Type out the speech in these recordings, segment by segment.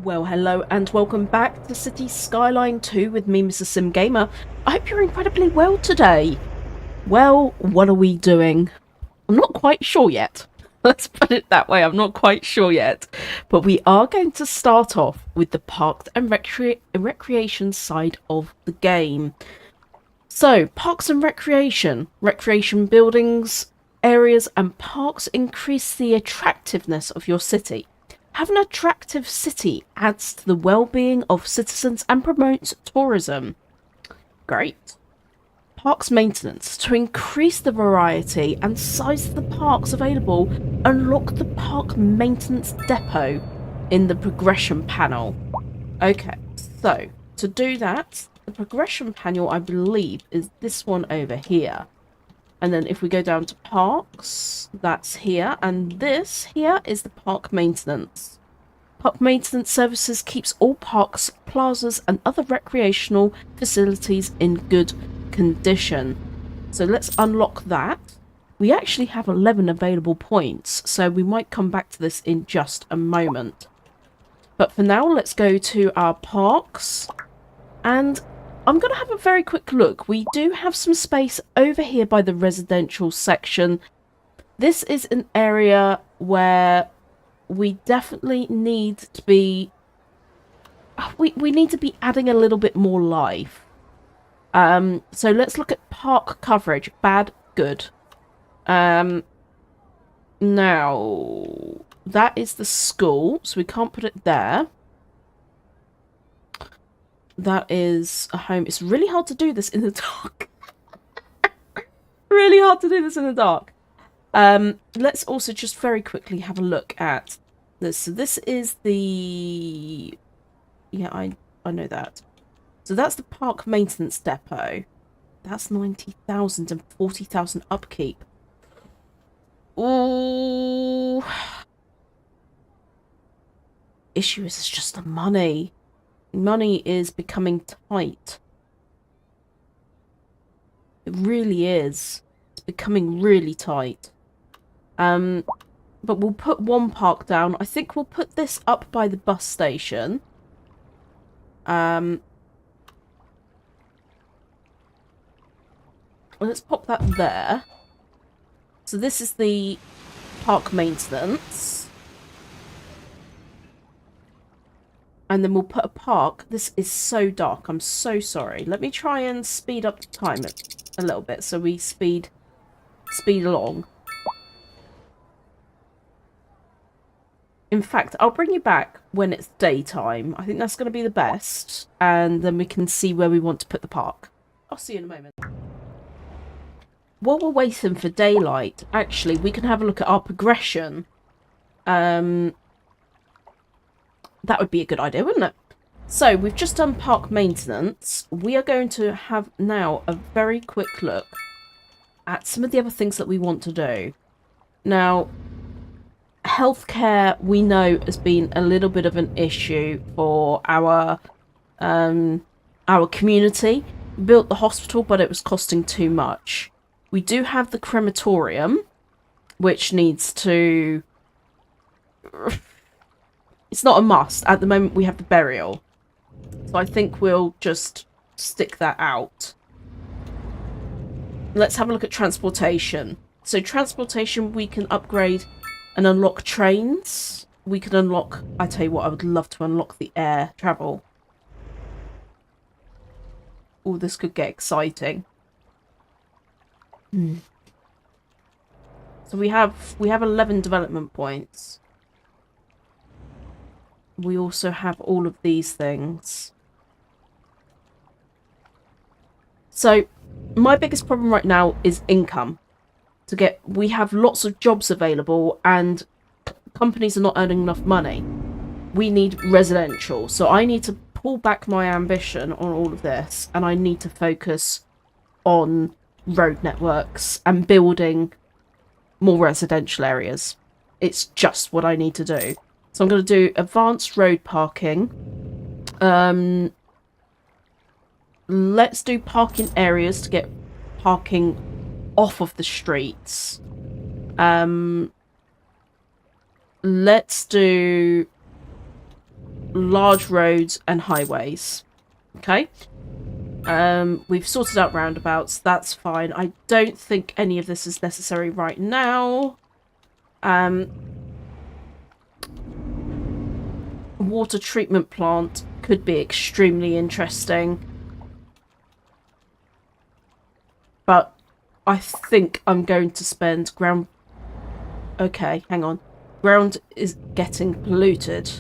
Well, hello and welcome back to City Skyline 2 with me, Mr. Sim Gamer. I hope you're incredibly well today. Well, what are we doing? I'm not quite sure yet. Let's put it that way, I'm not quite sure yet. But we are going to start off with the parks and recreation side of the game. So, parks and recreation. Recreation buildings, areas and parks increase the attractiveness of your city. Have an attractive city adds to the well-being of citizens and promotes tourism. Great. Parks maintenance. To increase the variety and size of the parks available, unlock the park maintenance depot in the progression panel. Okay, so to do that, the progression panel, I believe, is this one over here. And then if we go down to parks, that's here. And this here is the park maintenance. Park maintenance services keeps all parks, plazas and other recreational facilities in good condition. So let's unlock that. We actually have 11 available points, so we might come back to this in just a moment. But for now, let's go to our parks. And I'm going to have a very quick look. We do have some space over here by the residential section. This is an area where we definitely need to be... We need to be adding a little bit more life. So let's look at park coverage. Bad, good. Now, that is the school, so we can't put it there. That is a home. It's really hard to do this in the dark. Really hard to do this in the dark. Let's also just very quickly have a look at this. So this is the... Yeah, I know that. So that's the park maintenance depot. That's 90,000 and 40,000 upkeep. Ooh. Issue is just the money. Money is becoming tight. It really is. It's becoming really tight. But we'll put one park down. I think we'll put this up by the bus station. Let's pop that there. So this is the park maintenance. And then we'll put a park. This is so dark. I'm so sorry. Let me try and speed up the time a little bit so we speed along. In fact, I'll bring you back when it's daytime. I think that's going to be the best. And then we can see where we want to put the park. I'll see you in a moment. While we're waiting for daylight, actually, we can have a look at our progression. That would be a good idea, wouldn't it? So, we've just done park maintenance. We are going to have now a very quick look at some of the other things that we want to do. Now, healthcare, we know, has been a little bit of an issue for our community. We built the hospital, but it was costing too much. We do have the crematorium, which needs to... It's not a must. At the moment, we have the burial. So I think we'll just stick that out. Let's have a look at transportation. So transportation, we can upgrade and unlock trains. We can unlock... I tell you what, I would love to unlock the air travel. Oh, this could get exciting. So we have 11 development points. We also have all of these things. So my biggest problem right now is income. We have lots of jobs available and companies are not earning enough money. We need residential. So I need to pull back my ambition on all of this and I need to focus on road networks and building more residential areas. It's just what I need to do. So I'm going to do advanced road parking. Let's do parking areas to get parking off of the streets. Let's do large roads and highways. Okay. We've sorted out roundabouts. That's fine. I don't think any of this is necessary right now. Water treatment plant could be extremely interesting. But I think I'm going to spend ground... Okay, hang on. Ground is getting polluted.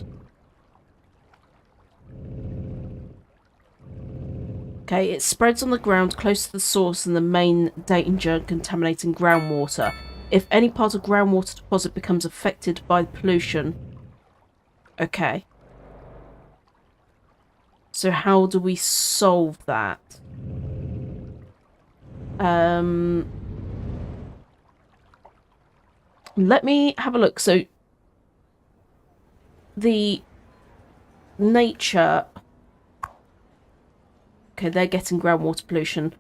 Okay, it spreads on the ground close to the source and the main danger contaminating groundwater. If any part of groundwater deposit becomes affected by pollution... Okay. So how do we solve that? Let me have a look. So the nature... Okay, they're getting groundwater pollution.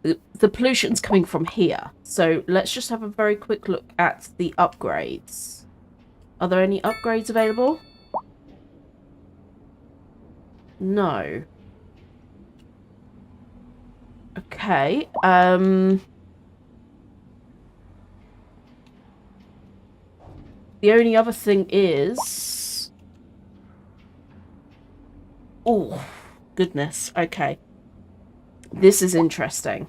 The pollution's coming from here. So let's just have a very quick look at the upgrades. Are there any upgrades available? No. Okay. The only other thing is... Oh, goodness. Okay. This is interesting.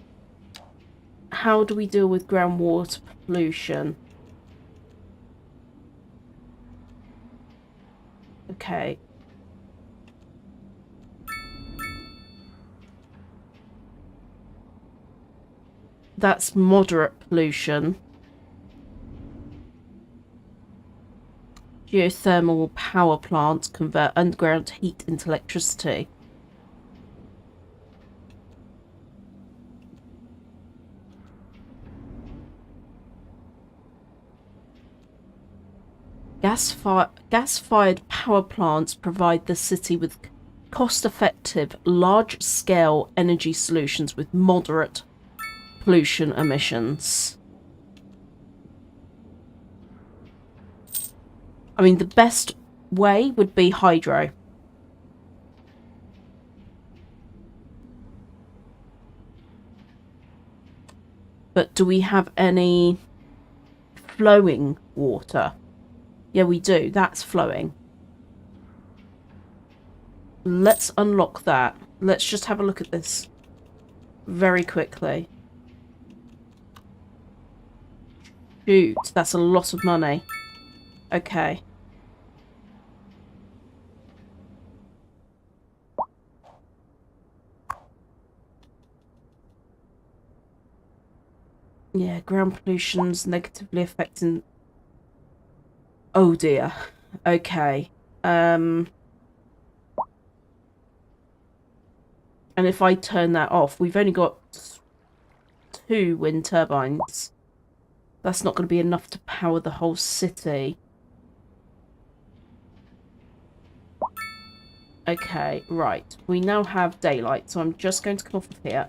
How do we deal with groundwater pollution? Okay. That's moderate pollution. Geothermal power plants convert underground heat into electricity. Gas-fired power plants provide the city with cost-effective, large-scale energy solutions with moderate pollution emissions. I mean, the best way would be hydro. But do we have any flowing water? Yeah, we do. That's flowing. Let's unlock that. Let's just have a look at this very quickly. Shoot, that's a lot of money. Okay. Yeah, ground pollution's negatively affecting... Oh dear. Okay. And if I turn that off, we've only got 2 wind turbines. That's not going to be enough to power the whole city. Okay, right. We now have daylight, so I'm just going to come off of here.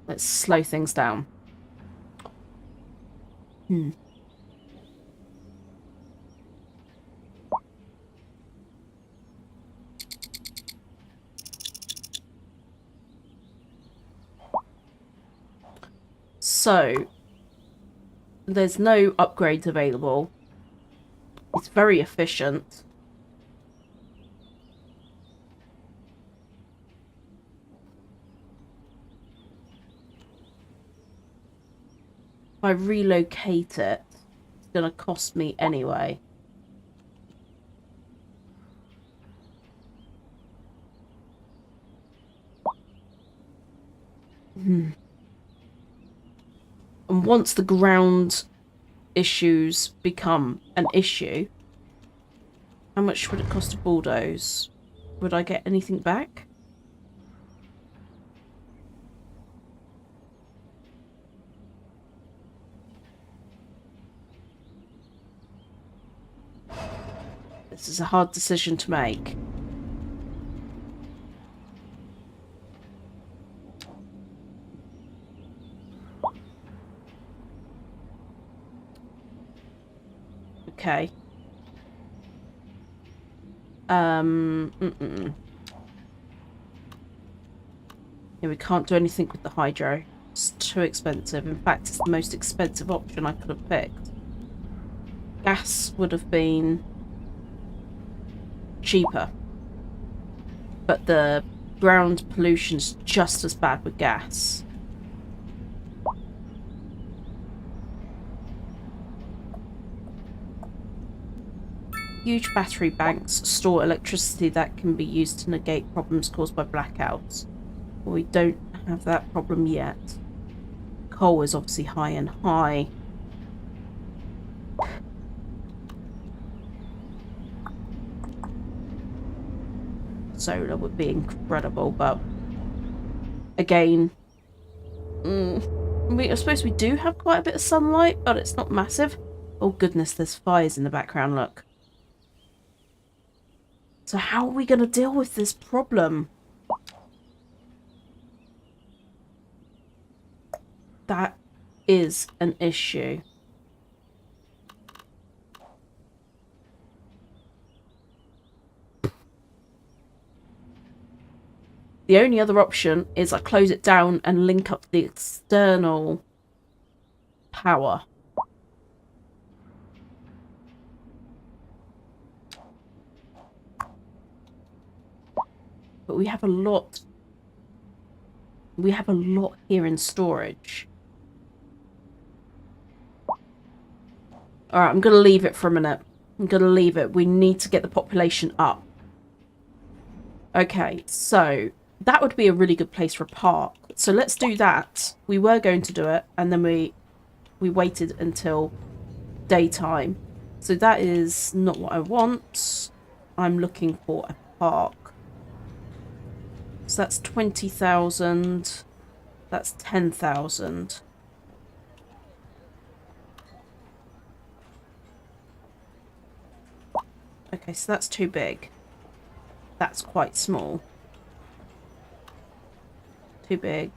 Let's slow things down. So, there's no upgrades available. It's very efficient. If I relocate it, it's going to cost me anyway. And once the ground issues become an issue, how much would it cost to bulldoze? Would I get anything back? This is a hard decision to make. Okay. Yeah, we can't do anything with the hydro. It's too expensive. In fact, it's the most expensive option I could have picked. Gas would have been cheaper. But the ground pollution's just as bad with gas. Huge battery banks store electricity that can be used to negate problems caused by blackouts. But we don't have that problem yet. Coal is obviously high and high. Solar would be incredible, but again, I suppose we do have quite a bit of sunlight, but it's not massive. Oh goodness, there's fires in the background, look. So how are we going to deal with this problem? That is an issue. The only other option is I close it down and link up the external power. But we have a lot. We have a lot here in storage. Alright, I'm going to leave it for a minute. I'm going to leave it. We need to get the population up. Okay, so that would be a really good place for a park. So let's do that. We were going to do it, and then we waited until daytime. So that is not what I want. I'm looking for a park. So that's 20,000. That's 10,000. Okay, so that's too big. That's quite small. Too big.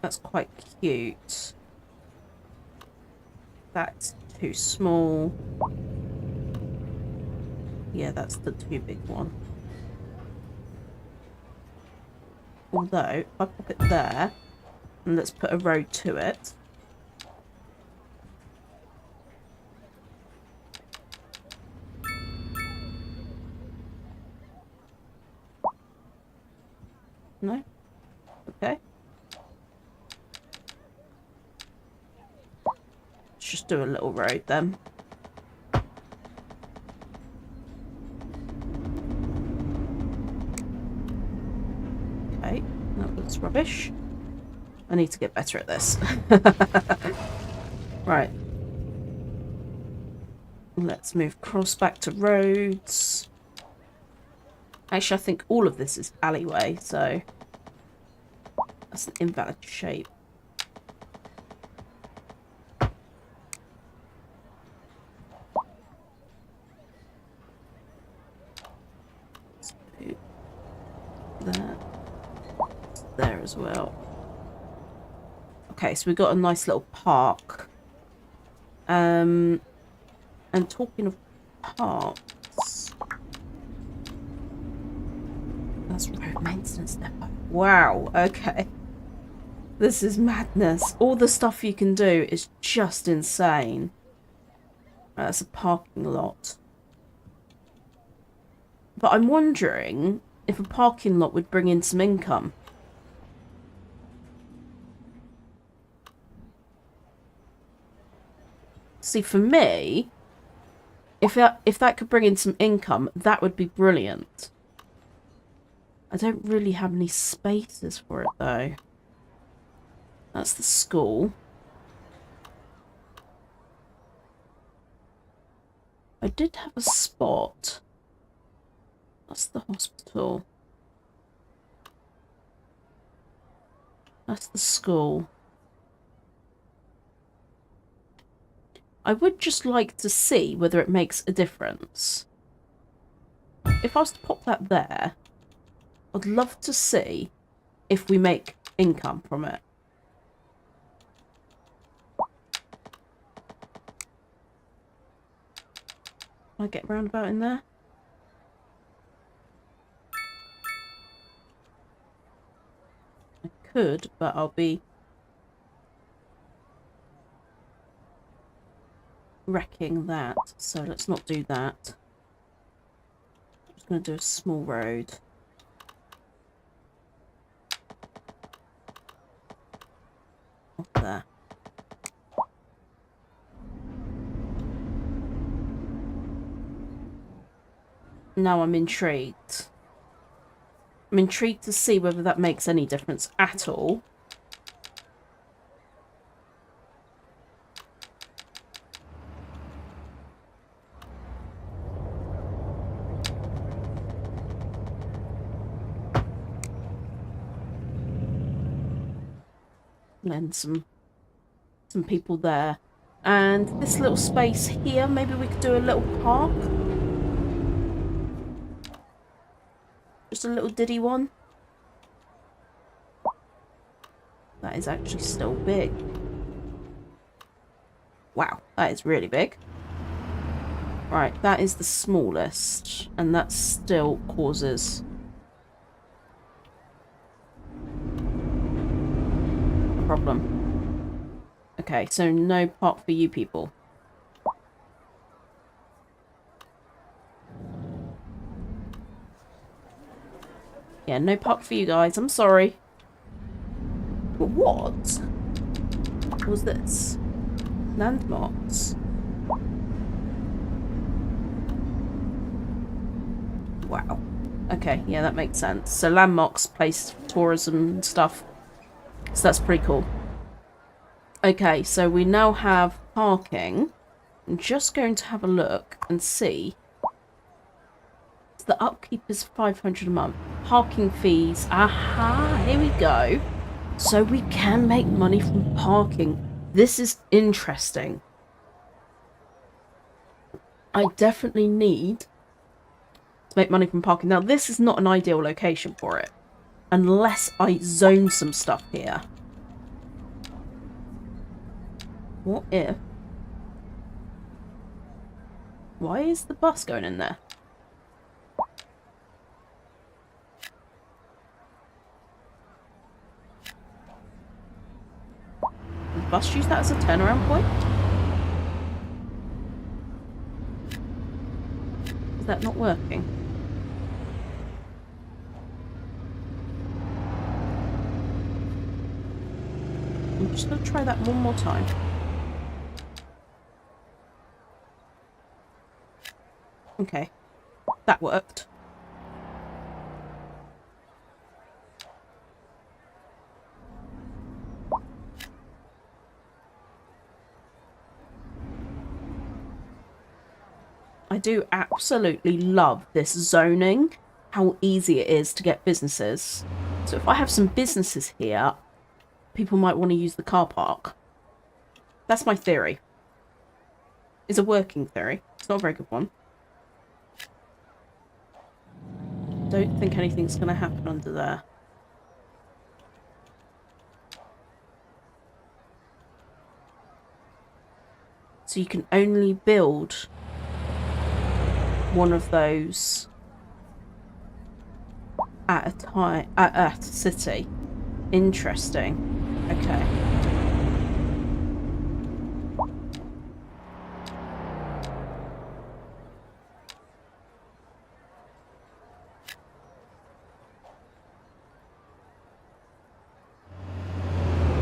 That's quite cute. That's too small. Yeah, that's the too big one. Although, if I pop it there, and let's put a road to it. No? Okay. Let's just do a little road then. Okay, that looks rubbish. I need to get better at this. Right. Let's move across back to roads. Actually, I think all of this is alleyway, so that's an invalid shape. So, there as well. Okay, so we've got a nice little park. And talking of parks, that's road maintenance depot. Wow, okay. This is madness. All the stuff you can do is just insane. Right, that's a parking lot. But I'm wondering if a parking lot would bring in some income. See, for me, if that could bring in some income, that would be brilliant. I don't really have any spaces for it, though. That's the school. I did have a spot. That's the hospital. That's the school. I would just like to see whether it makes a difference. If I was to pop that there, I'd love to see if we make income from it. Can I get roundabout in there? I could, but I'll be wrecking that. So let's not do that. I'm just going to do a small road. Up there. Now I'm intrigued. I'm intrigued to see whether that makes any difference at all. And some people there. And this little space here, maybe we could do a little park. Just a little diddy one. That is actually still big. Wow, that is really big. Right, that is the smallest. And that still causes a problem. Okay, so no park for you people. Yeah, no park for you guys. I'm sorry. But what was this? Landmarks. Wow. Okay, yeah, that makes sense. So landmarks, place tourism and stuff. So that's pretty cool. Okay, so we now have parking. I'm just going to have a look and see. The upkeep is 500 a month. Parking fees. Aha, here we go. So we can make money from parking. This is interesting. I definitely need to make money from parking. Now, this is not an ideal location for it. Unless I zone some stuff here. What if... Why is the bus going in there? Bus use that as a turnaround point? Is that not working? I'm just going to try that one more time. Okay, that worked. I do absolutely love this zoning, how easy it is to get businesses. So if I have some businesses here, people might want to use the car park. That's my theory. It's a working theory. It's not a very good one. Don't think anything's going to happen under there. So you can only build one of those at a time, at a city. Interesting. Okay.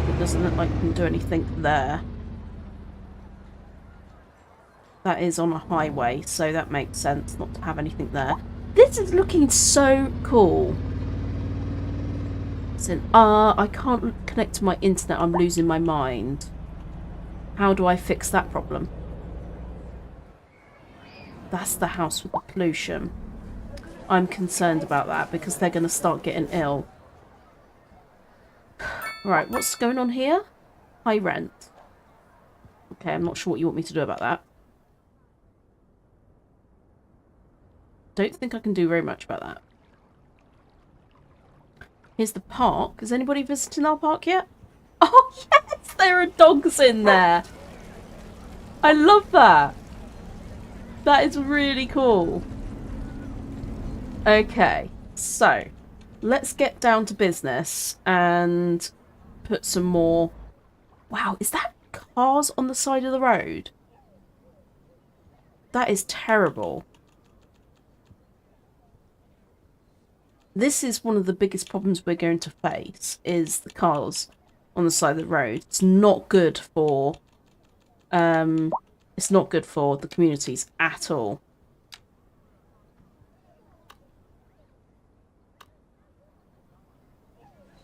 It doesn't look like you can do anything there. That is on a highway, so that makes sense not to have anything there. This is looking so cool. So, I can't connect to my internet. I'm losing my mind. How do I fix that problem? That's the house with the pollution. I'm concerned about that because they're going to start getting ill. Right, what's going on here? High rent. Okay, I'm not sure what you want me to do about that. Don't think I can do very much about that. Here's the park. Is anybody visiting our park yet? Oh, yes! There are dogs in there! I love that! That is really cool. Okay, so let's get down to business and put some more... Wow, is that cars on the side of the road? That is terrible. This is one of the biggest problems we're going to face, is the cars on the side of the road. It's not good for... it's not good for the communities at all.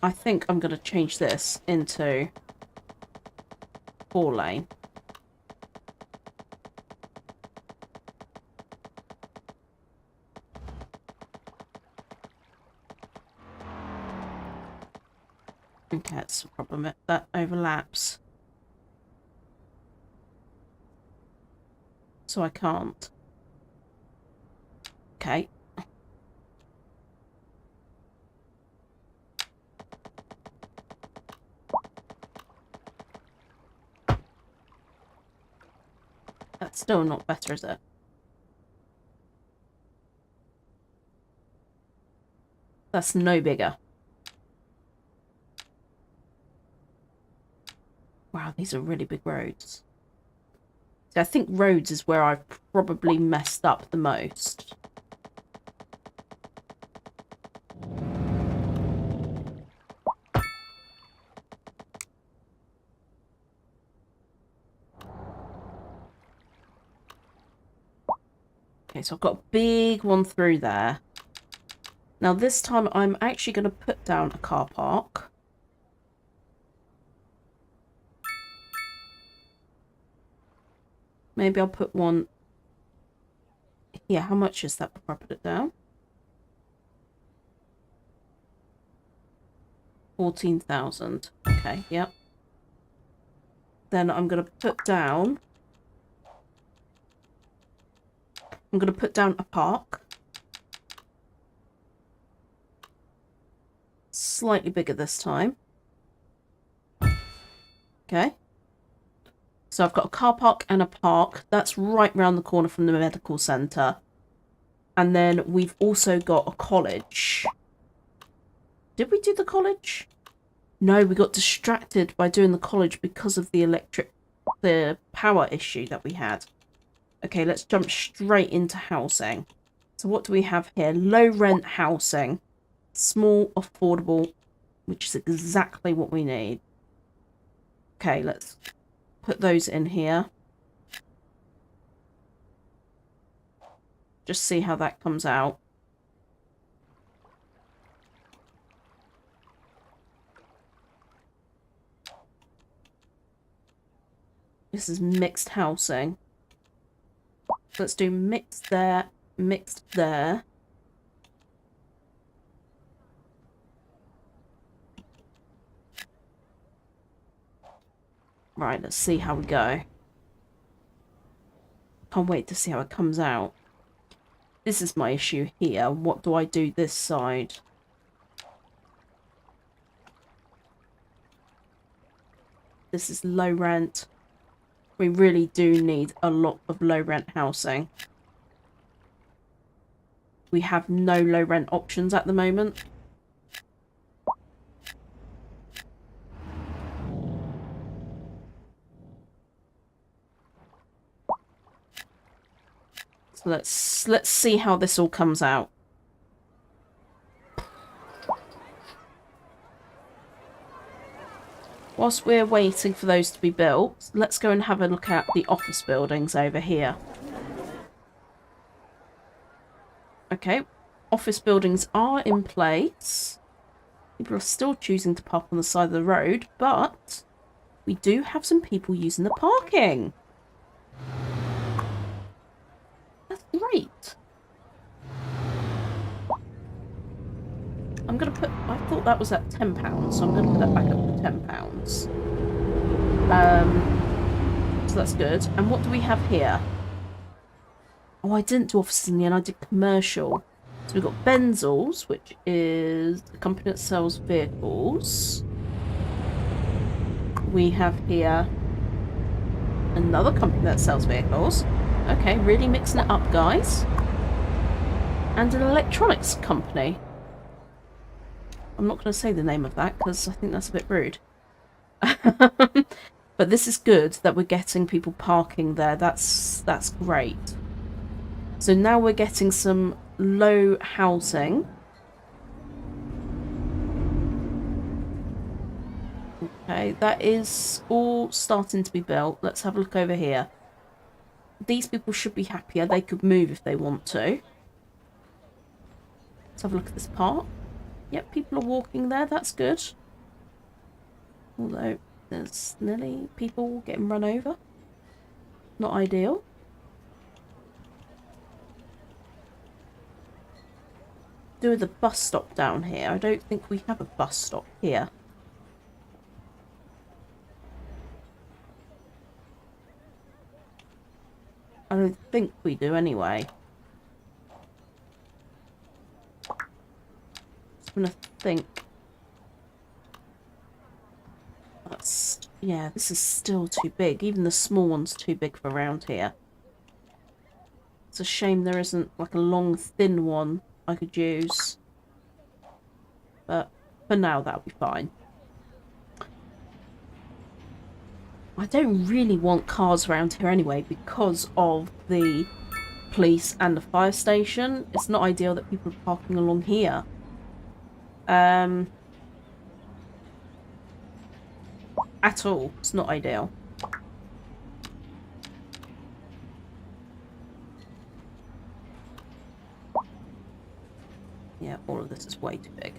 I think I'm going to change this into 4-lane. Okay, that's a problem. That overlaps. So I can't. Okay. That's still not better, is it? That's no bigger. Wow, these are really big roads. See, I think roads is where I've probably messed up the most. Okay, so I've got a big one through there. Now this time I'm actually going to put down a car park. Maybe I'll put one here. How much is that before I put it down? 14,000. Okay, yep. Then I'm going to put down... I'm going to put down a park. Slightly bigger this time. Okay. So I've got a car park and a park. That's right round the corner from the medical centre. And then we've also got a college. Did we do the college? No, we got distracted by doing the college because of the power issue that we had. Okay, let's jump straight into housing. So what do we have here? Low rent housing. Small, affordable, which is exactly what we need. Okay, let's put those in here. Just see how that comes out. This is mixed housing. Let's do mixed there, mixed there. Right, let's see how we go. Can't wait to see how it comes out. This is my issue here. What do I do this side? This is low rent. We really do need a lot of low rent housing. We have no low rent options at the moment. So let's see how this all comes out. Whilst we're waiting for those to be built, let's go and have a look at the office buildings over here. Okay, office buildings are in place. People are still choosing to park on the side of the road, but we do have some people using the parking. That's great. I'm going to put... I thought that was at £10, so I'm going to put that back up to £10. So that's good. And what do we have here? Oh, I didn't do offices in the end. I did commercial. So we've got Benzels, which is a company that sells vehicles. We have here another company that sells vehicles. Okay, really mixing it up, guys. And an electronics company. I'm not going to say the name of that because I think that's a bit rude. But this is good that we're getting people parking there. That's great. So now we're getting some low housing. Okay, that is all starting to be built. Let's have a look over here. These people should be happier. They could move if they want to. Let's have a look at this part. Yep, people are walking there. That's good. Although there's nearly people getting run over. Not ideal. Do the bus stop down here. I don't think we have a bus stop here. I don't think we do anyway. Just gonna think. That's, yeah, this is still too big. Even the small one's too big for around here. It's a shame there isn't like a long, thin one I could use. But for now, that'll be fine. I don't really want cars around here anyway because of the police and the fire station. It's not ideal that people are parking along here. At all. It's not ideal. Yeah, all of this is way too big.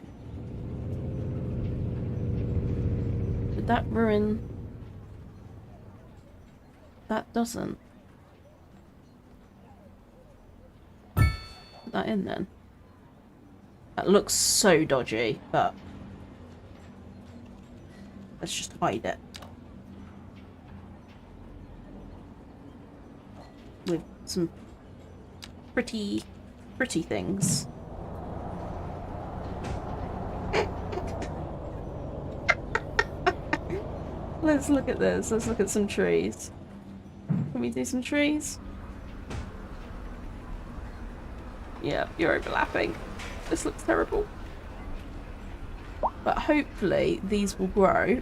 Did that ruin... That doesn't. Put that in then. That looks so dodgy, but let's just hide it. With some pretty things. Let's look at this. Let's look at some trees. Can we do some trees? Yeah, you're overlapping. This looks terrible. But hopefully these will grow.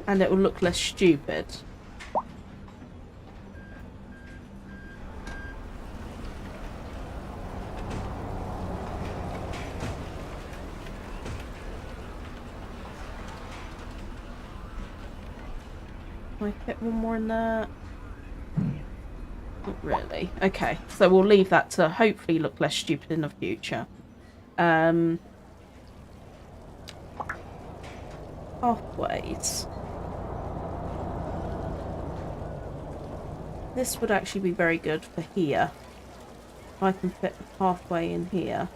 And it will look less stupid. Can I fit one more in there? Not really. Okay, so we'll leave that to hopefully look less stupid in the future. Pathways. This would actually be very good for here. If I can fit the pathway in here.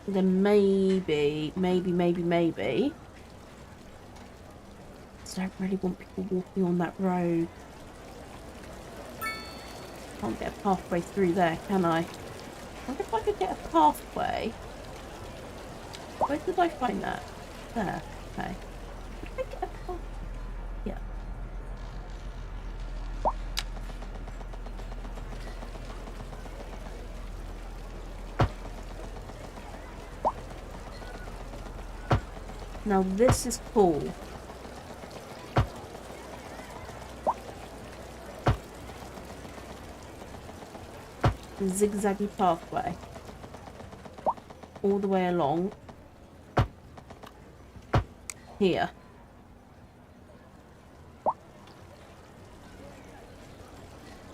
Then maybe. I don't really want people walking on that road. Can't get a pathway through there, can I? I wonder if I could get a pathway. Where did I find that? There. Okay. Could I get a pathway? Yeah. Now this is cool. Zigzaggy pathway all the way along here.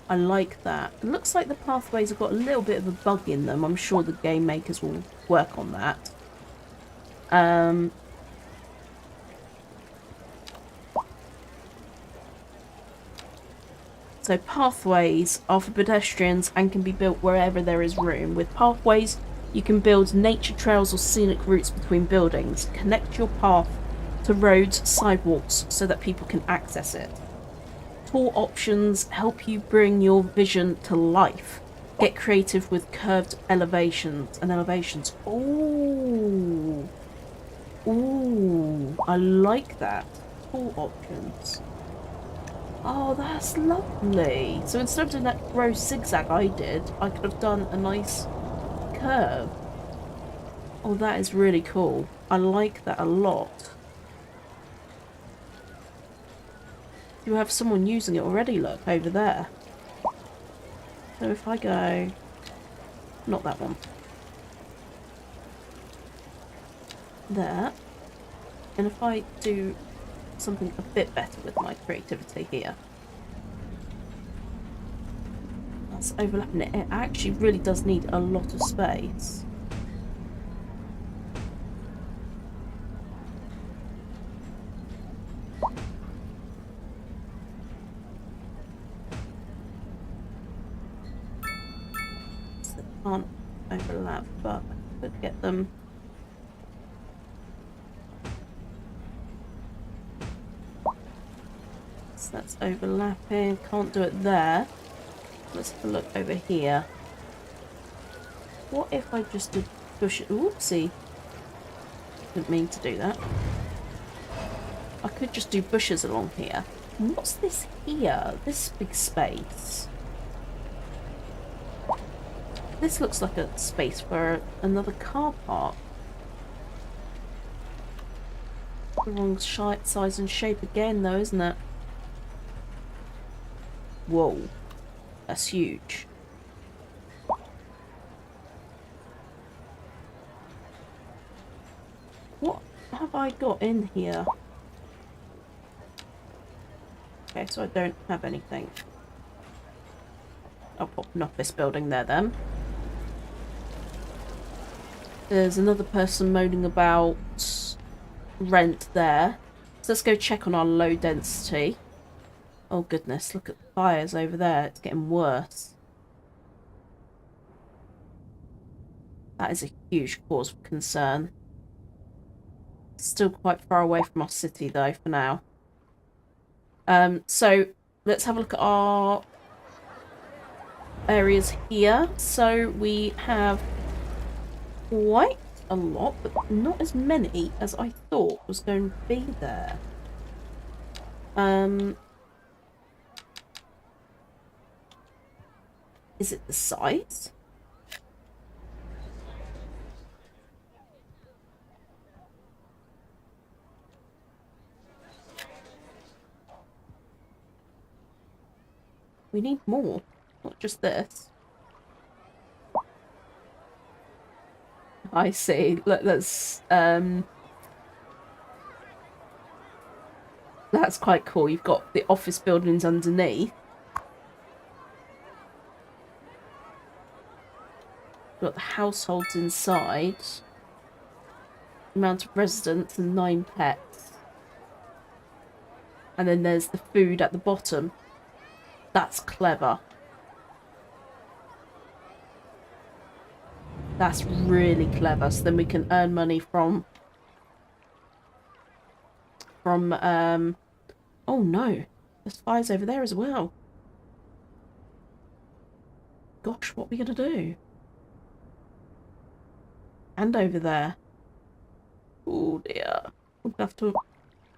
I like that. It looks like the pathways have got a little bit of a bug in them. I'm sure the game makers will work on that. So pathways are for pedestrians and can be built wherever there is room. With pathways, you can build nature trails or scenic routes between buildings. Connect your path to roads, sidewalks, so that people can access it. Tool options help you bring your vision to life. Get creative with curved elevations and elevations. Ooh. Ooh, I like that. Tool options. Oh, that's lovely. So instead of doing that gross zigzag I did, I could have done a nice curve. Oh, that is really cool. I like that a lot. You have someone using it already, look, over there. So if I go... Not that one. There. And if I do something a bit better with my creativity here. That's overlapping it. It actually really does need a lot of space. So they can't overlap, but I could get them. So that's overlapping. Can't do it there. Let's have a look over here. What if I just did push it? Oopsie. Didn't mean to do that. I could just do bushes along here. What's this here? This big space. This looks like a space for another car park. The wrong size and shape again though, isn't it? Whoa. That's huge. What have I got in here? Okay, so I don't have anything. I'll pop an office building there then. There's another person moaning about rent there. So let's go check on our low density. Oh goodness, look at the fires over there. It's getting worse. That is a huge cause for concern. Still quite far away from our city though for now. So let's have a look at our areas here. So we have quite a lot, but not as many as I thought was going to be there. Is it the size? We need more, not just this. I see. Look, that's quite cool. You've got the office buildings underneath. You've got the households inside. Amount of residents and 9 pets. And then there's the food at the bottom. That's clever. That's really clever. So then we can earn money from oh no, there's fires over there as well. Gosh, what are we gonna do? And over there. Oh dear. We'll have to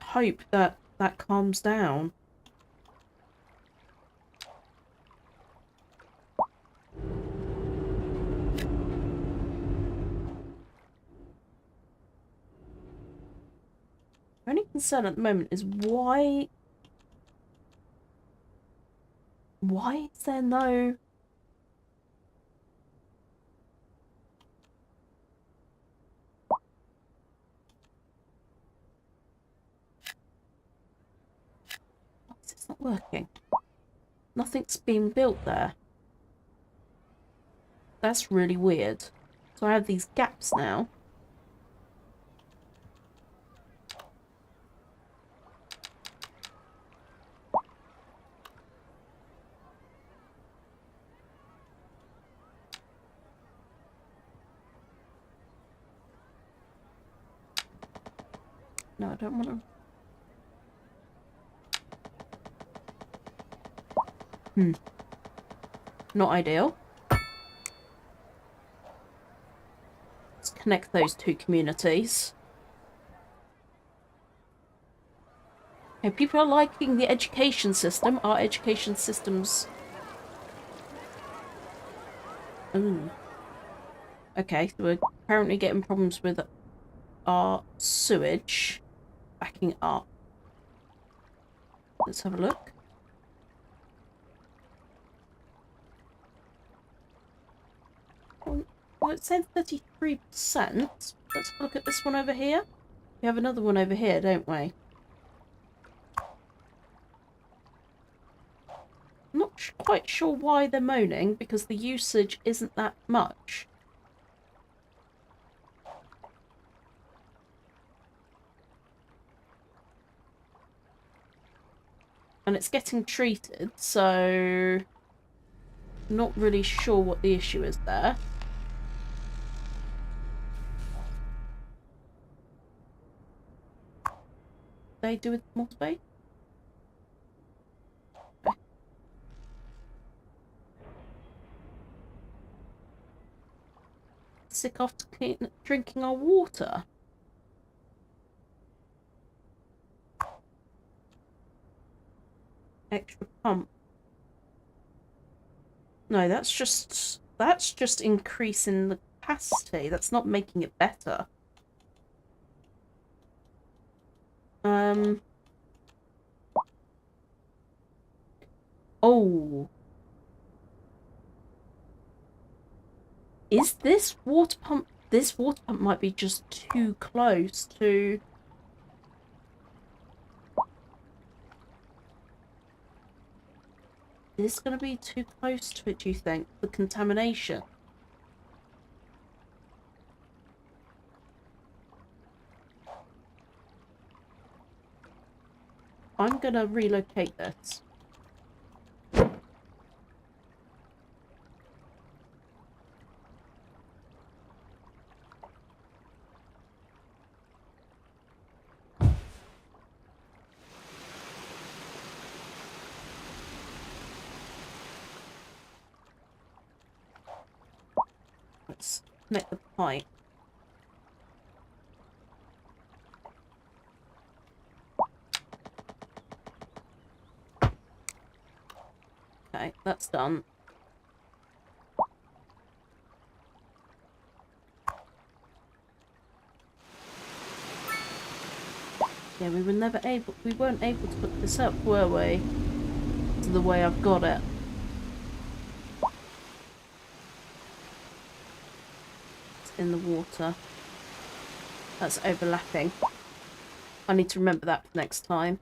hope that that calms down. My only concern at the moment is why is there no... It's not working. Nothing's been built there. That's really weird. So I have these gaps now. No, I don't want to... Not ideal. Let's connect those two communities. Okay, people are liking the education system. Our education systems... Ooh. Okay, so we're apparently getting problems with our sewage backing up. Let's have a look. Well, it said 33%. Let's have a look at this one over here. We have another one over here, don't we? I'm not quite sure why they're moaning, because the usage isn't that much. And it's getting treated, so... not really sure what the issue is there. They do with more space? Okay. Sick after drinking our water. Extra pump. No, that's just increasing the capacity. That's not making it better. Oh. Is this water pump... This water pump might be just too close to... Is this going to be too close to it, do you think? The contamination? I'm going to relocate this. Let's connect the pipe. Okay, that's done. Yeah, we weren't able to put this up, were we? To the way I've got it. It's in the water. That's overlapping. I need to remember that for next time.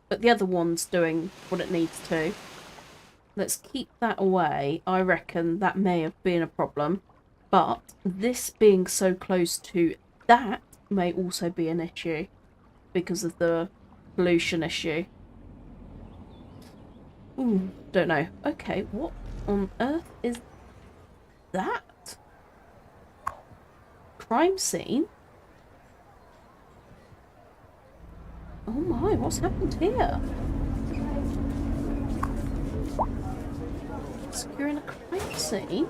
But the other one's doing what it needs to. Let's keep that away. I reckon that may have been a problem. But this being so close to that may also be an issue. Because of the pollution issue. Ooh, don't know. Okay, what on earth is that? Crime scene? Oh my, what's happened here? Securing a crime scene?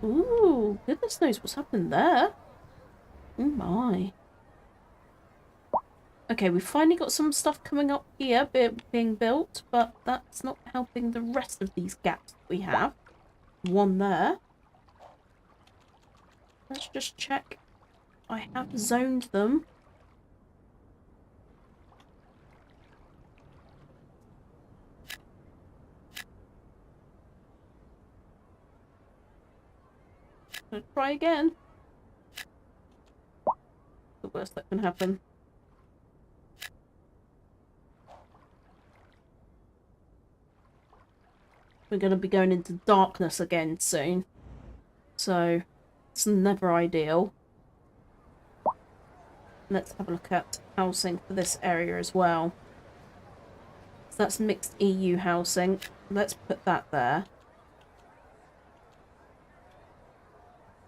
Ooh, goodness knows what's happened there. Oh my. Okay, we've finally got some stuff coming up here being built, but that's not helping the rest of these gaps that we have. One there. Let's just check. I have zoned them. Let's try again. The worst that can happen. We're going to be going into darkness again soon. So, it's never ideal. Let's have a look at housing for this area as well. So that's mixed EU housing. Let's put that there.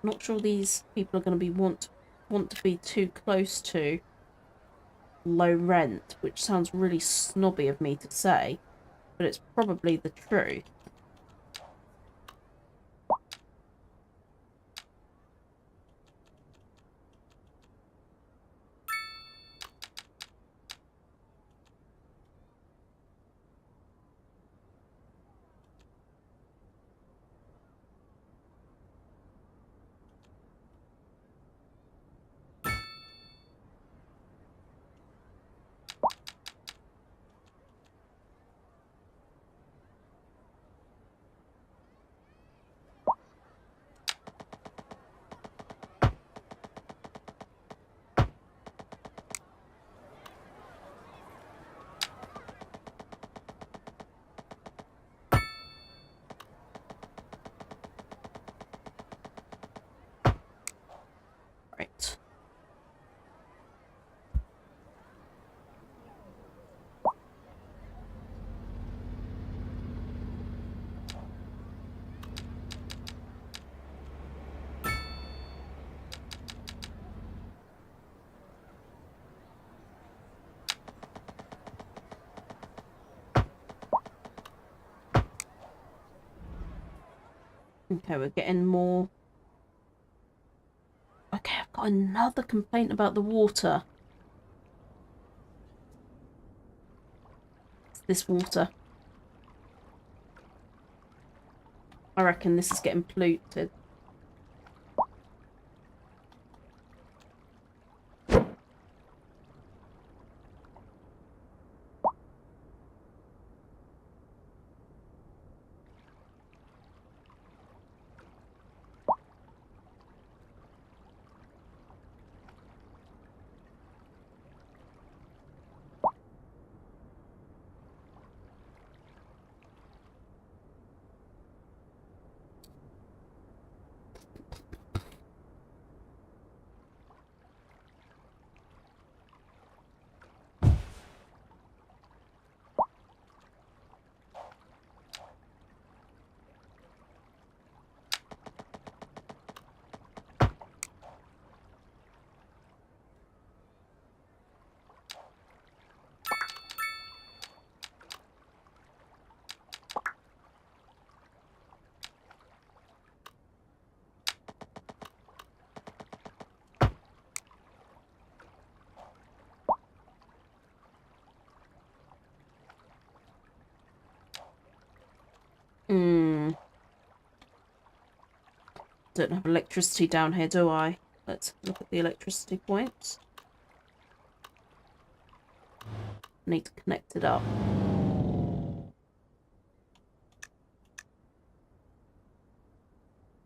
Not sure these people are going to be want to be too close to low rent, which sounds really snobby of me to say. but it's probably the truth. Right. Okay, we're getting more. Okay, I've got another complaint about the water. It's this water. I reckon this is getting polluted. Don't have electricity down here, do I? Let's look at the electricity points. Need to connect it up.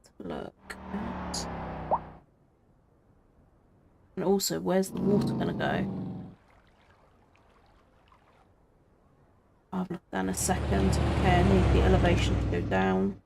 Let's have a look at... And also, where's the water gonna go? I'll look down a second. Okay, I need the elevation to go down.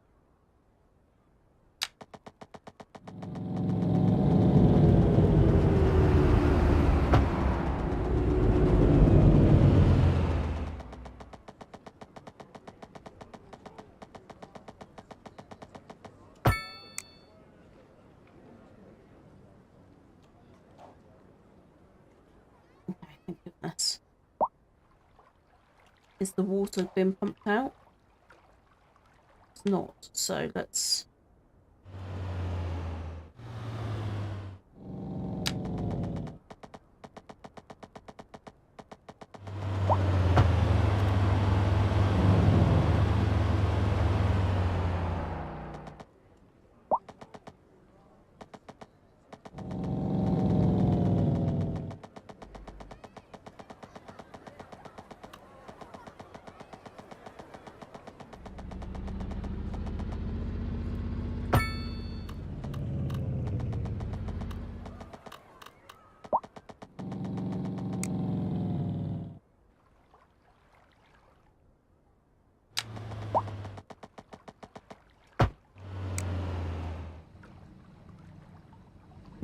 Okay, thank goodness. Is the water being pumped out? It's not, so let's...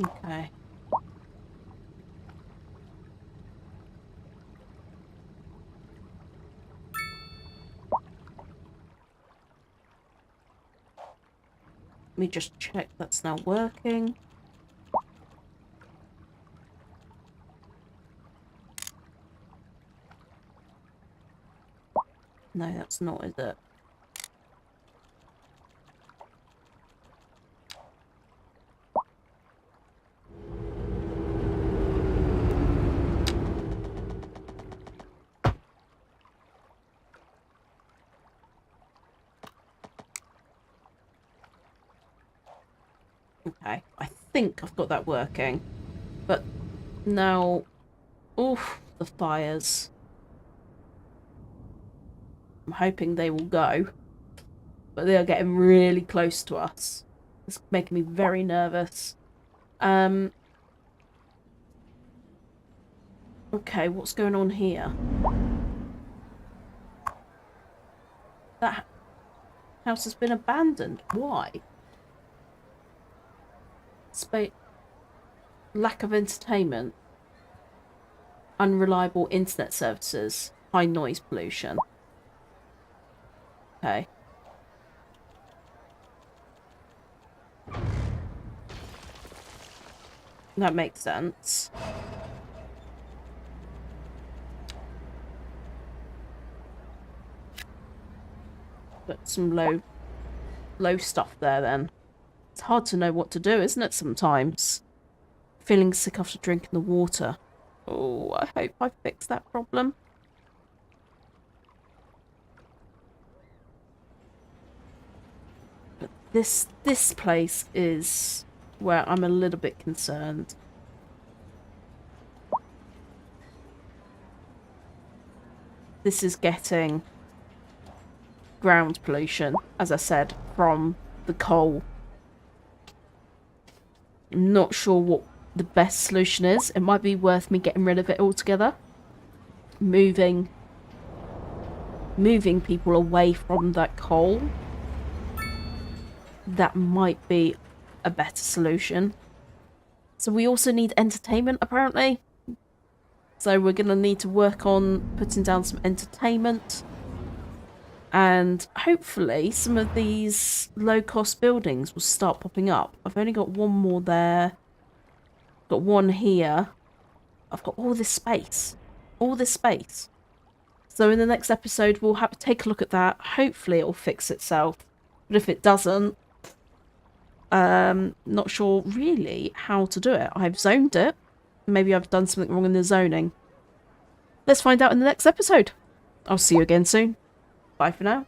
Okay. Let me just check that's now working. No, that's not, is it? Okay, I think I've got that working. But now, oof, the fires. I'm hoping they will go. But they are getting really close to us. It's making me very nervous. Okay, what's going on here? That house has been abandoned. Why? Lack of entertainment. Unreliable internet services. High noise pollution. Okay. That makes sense. But some low stuff there then. It's hard to know what to do, isn't it, sometimes? Feeling sick after drinking the water. Oh, I hope I fixed that problem. But this place is where I'm a little bit concerned. This is getting ground pollution, as I said, from the coal. I'm not sure what the best solution is. It might be worth me getting rid of it altogether. Moving people away from that coal. That might be a better solution. So we also need entertainment, apparently. So we're going to need to work on putting down some entertainment. And hopefully some of these low-cost buildings will start popping up. I've only got one more there. Got one here. I've got all this space. All this space. So in the next episode, we'll have to take a look at that. Hopefully it will fix itself. But if it doesn't, not sure really how to do it. I've zoned it. Maybe I've done something wrong in the zoning. Let's find out in the next episode. I'll see you again soon. Bye for now.